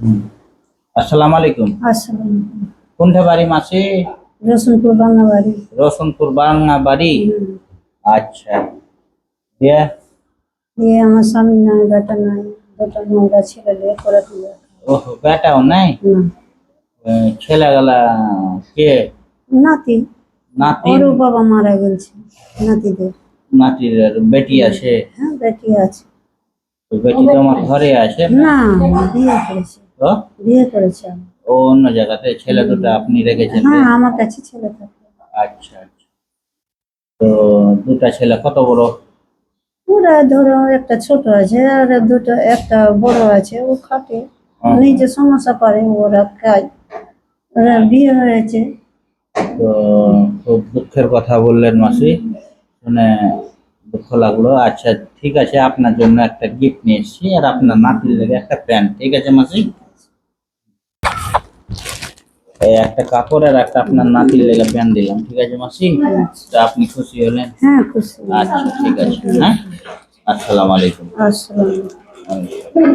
হুম। আসসালামু আলাইকুম। আসসালাম। কোনটা বাড়ি মাসি? রসুনপুর বাংলাবাড়ি। রসুনপুর বাংলা বাড়ি। আচ্ছা, দিয়ে দিয়ে আমার স্বামী নাই, বেটা নাই, দুটো নোংরা ছেলে বিয়ে করে দিল। ওহ, বেটাও নাই? ছেলেগুলা কে? নাতি, নাতি? ওরও বাবা মারা গেছে। নাতিদের নাতির বেটি আছে? হ্যাঁ বেটি আছে। তো বেটি তো আমার ঘরে আছে না? না, বিয়ে করেছে। তো বিয়ে করেছে আমি। ও অন্য জায়গাতে, ছেলে দুটো আপনি রেখেছেন? হ্যাঁ, আমার কাছে ছেলে থাকে। আচ্ছা আচ্ছা। তো দুটা ছেলে কত বড়? ওরা ধরো একটা ছোট আছে আর দুটো, একটা বড় আছে, ও খাটে নিজে সমস্যা পারে, ওরা খায়। ওরা বিয়ে হয়েছে। তো খুব দুঃখের কথা বললেন মাসি, শুনে দুঃখ লাগলো। আচ্ছা ঠিক আছে, আপনার জন্য একটা গিফট নিয়ে এসেছি, আর আপনার নাতির লেগে একটা প্যান্ট। ঠিক আছে মাসি, এই একটা কাপড় আর একটা আপনার নাতির লেগে প্যান্ট দিলাম। ঠিক আছে মাসি, তো আপনি খুশি হলেন? হ্যাঁ, খুশি। আচ্ছা ঠিক আছে, হ্যাঁ। আসসালামু আলাইকুম। আসসালাম।